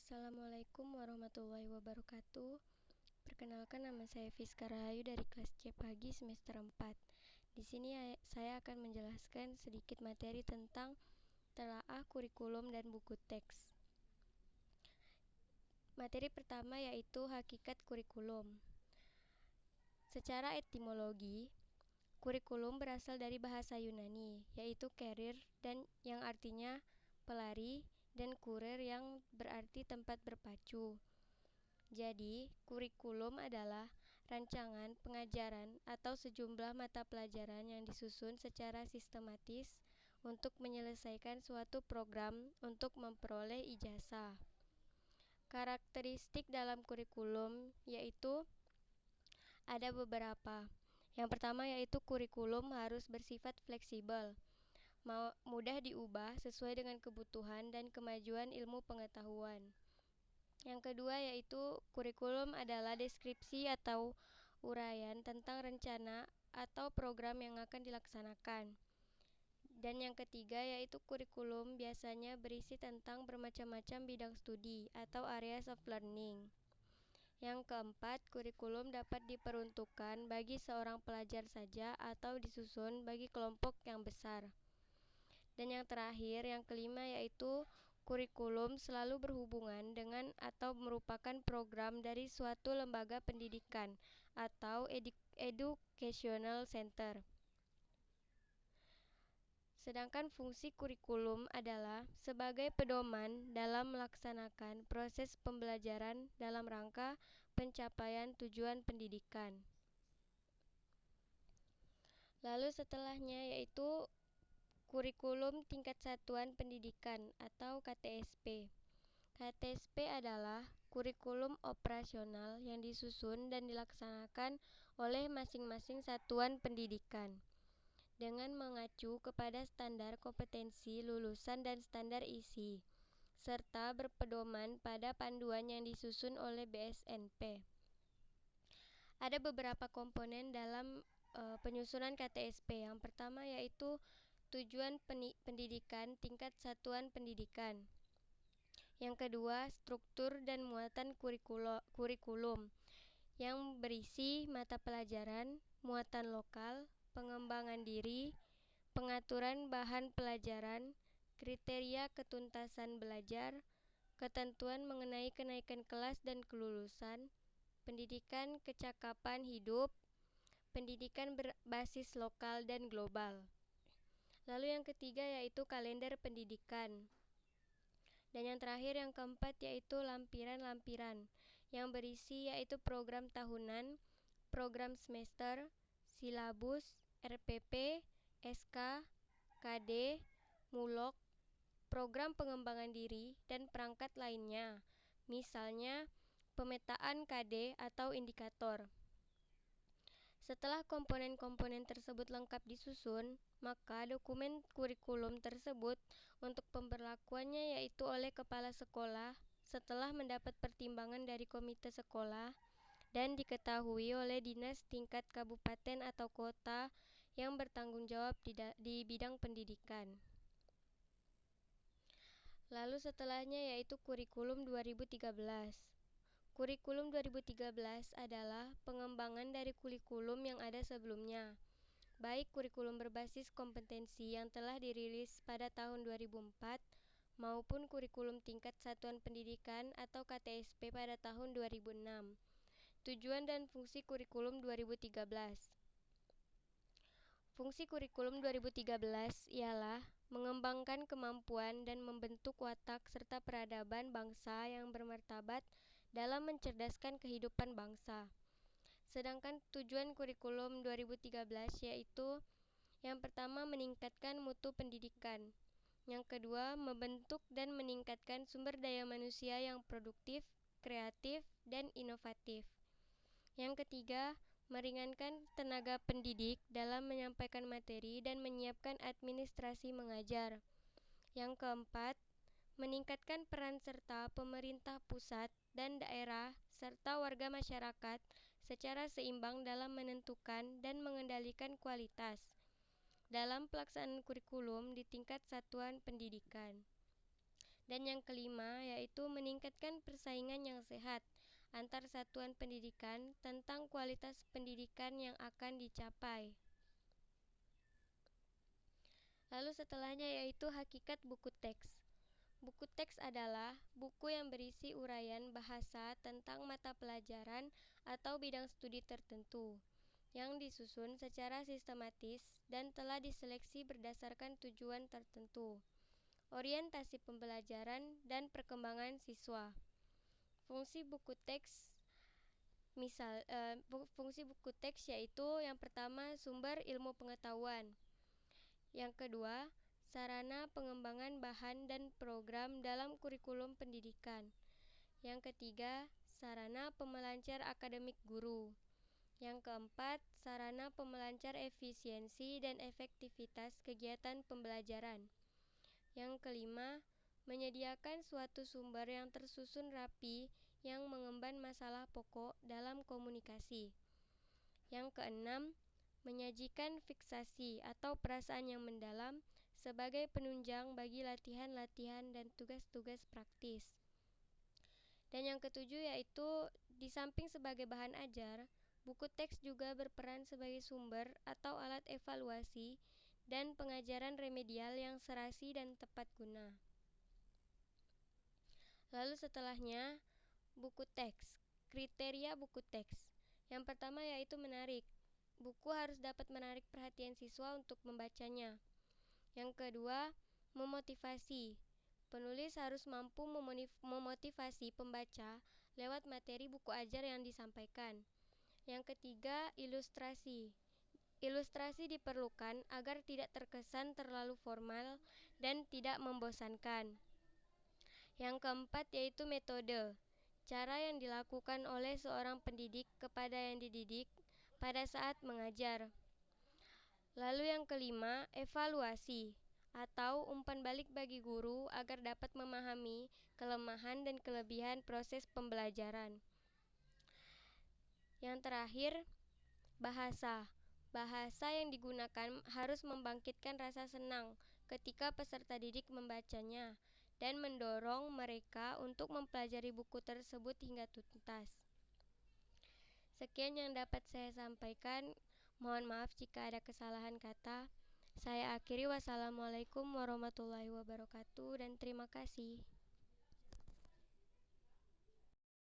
Assalamualaikum warahmatullahi wabarakatuh. Perkenalkan, nama saya Fiska Rahayu dari kelas C pagi semester 4. Di sini saya akan menjelaskan sedikit materi tentang telaah kurikulum dan buku teks. Materi pertama yaitu hakikat kurikulum. Secara etimologi, kurikulum berasal dari bahasa Yunani, yaitu kerir dan yang artinya pelari, dan kurir yang berarti tempat berpacu. Jadi, kurikulum adalah rancangan pengajaran atau sejumlah mata pelajaran yang disusun secara sistematis untuk menyelesaikan suatu program untuk memperoleh ijazah. Karakteristik dalam kurikulum yaitu ada beberapa. Yang pertama yaitu kurikulum harus bersifat fleksibel, mudah diubah sesuai dengan kebutuhan dan kemajuan ilmu pengetahuan. Yang kedua yaitu kurikulum adalah deskripsi atau uraian tentang rencana atau program yang akan dilaksanakan. Dan yang ketiga yaitu kurikulum biasanya berisi tentang bermacam-macam bidang studi atau areas of learning. Yang keempat, kurikulum dapat diperuntukkan bagi seorang pelajar saja atau disusun bagi kelompok yang besar. Dan yang terakhir, yang kelima yaitu kurikulum selalu berhubungan dengan atau merupakan program dari suatu lembaga pendidikan atau educational center. Sedangkan fungsi kurikulum adalah sebagai pedoman dalam melaksanakan proses pembelajaran dalam rangka pencapaian tujuan pendidikan. Lalu setelahnya yaitu kurikulum tingkat satuan pendidikan atau KTSP. KTSP adalah kurikulum operasional yang disusun dan dilaksanakan oleh masing-masing satuan pendidikan dengan mengacu kepada standar kompetensi lulusan dan standar isi, serta berpedoman pada panduan yang disusun oleh BSNP. Ada beberapa komponen dalam penyusunan KTSP. Yang pertama yaitu tujuan pendidikan tingkat satuan pendidikan. Yang kedua, struktur dan muatan kurikulum yang berisi mata pelajaran, muatan lokal, pengembangan diri, pengaturan bahan pelajaran, kriteria ketuntasan belajar, ketentuan mengenai kenaikan kelas dan kelulusan, pendidikan kecakapan hidup, pendidikan berbasis lokal dan global. Lalu yang ketiga yaitu kalender pendidikan. Dan yang terakhir yang keempat yaitu lampiran-lampiran yang berisi yaitu program tahunan, program semester, silabus, RPP, SK, KD, mulok, program pengembangan diri, dan perangkat lainnya, misalnya pemetaan KD atau indikator. Setelah komponen-komponen tersebut lengkap disusun, maka dokumen kurikulum tersebut untuk pemberlakuannya yaitu oleh kepala sekolah setelah mendapat pertimbangan dari komite sekolah dan diketahui oleh dinas tingkat kabupaten atau kota yang bertanggung jawab di bidang pendidikan. Lalu setelahnya yaitu kurikulum 2013. Kurikulum 2013 adalah pengembangan dari kurikulum yang ada sebelumnya, baik kurikulum berbasis kompetensi yang telah dirilis pada tahun 2004 maupun kurikulum tingkat satuan pendidikan atau KTSP pada tahun 2006. Tujuan dan fungsi kurikulum 2013. Fungsi kurikulum 2013 ialah mengembangkan kemampuan dan membentuk watak serta peradaban bangsa yang bermartabat dalam mencerdaskan kehidupan bangsa. Sedangkan tujuan kurikulum 2013 yaitu yang pertama meningkatkan mutu pendidikan, yang kedua membentuk dan meningkatkan sumber daya manusia yang produktif, kreatif, dan inovatif. Yang ketiga, meringankan tenaga pendidik dalam menyampaikan materi dan menyiapkan administrasi mengajar. Yang keempat, meningkatkan peran serta pemerintah pusat dan daerah serta warga masyarakat secara seimbang dalam menentukan dan mengendalikan kualitas dalam pelaksanaan kurikulum di tingkat satuan pendidikan. Dan yang kelima yaitu meningkatkan persaingan yang sehat antar satuan pendidikan tentang kualitas pendidikan yang akan dicapai. Lalu setelahnya yaitu hakikat buku teks. Buku teks adalah buku yang berisi uraian bahasa tentang mata pelajaran atau bidang studi tertentu, yang disusun secara sistematis dan telah diseleksi berdasarkan tujuan tertentu, orientasi pembelajaran, dan perkembangan siswa. Fungsi buku teks fungsi buku teks yaitu yang pertama sumber ilmu pengetahuan, yang kedua sarana pengembangan bahan dan program dalam kurikulum pendidikan, yang ketiga sarana pemelancar akademik guru, yang keempat sarana pemelancar efisiensi dan efektivitas kegiatan pembelajaran, yang kelima menyediakan suatu sumber yang tersusun rapi yang mengemban masalah pokok dalam komunikasi. Yang keenam, menyajikan fiksasi atau perasaan yang mendalam sebagai penunjang bagi latihan-latihan dan tugas-tugas praktis. Dan yang ketujuh yaitu di samping sebagai bahan ajar, buku teks juga berperan sebagai sumber atau alat evaluasi dan pengajaran remedial yang serasi dan tepat guna. Lalu setelahnya, buku teks. Kriteria buku teks. Yang pertama yaitu menarik. Buku harus dapat menarik perhatian siswa untuk membacanya. Yang kedua, memotivasi. Penulis harus mampu memotivasi pembaca lewat materi buku ajar yang disampaikan. Yang ketiga, ilustrasi. Ilustrasi diperlukan agar tidak terkesan terlalu formal dan tidak membosankan. Yang keempat yaitu metode. Cara yang dilakukan oleh seorang pendidik kepada yang dididik pada saat mengajar. Lalu yang kelima, evaluasi atau umpan balik bagi guru agar dapat memahami kelemahan dan kelebihan proses pembelajaran. Yang terakhir, bahasa. Bahasa yang digunakan harus membangkitkan rasa senang ketika peserta didik membacanya dan mendorong mereka untuk mempelajari buku tersebut hingga tuntas. Sekian yang dapat saya sampaikan. Mohon maaf jika ada kesalahan kata. Saya akhiri, wassalamualaikum warahmatullahi wabarakatuh dan terima kasih.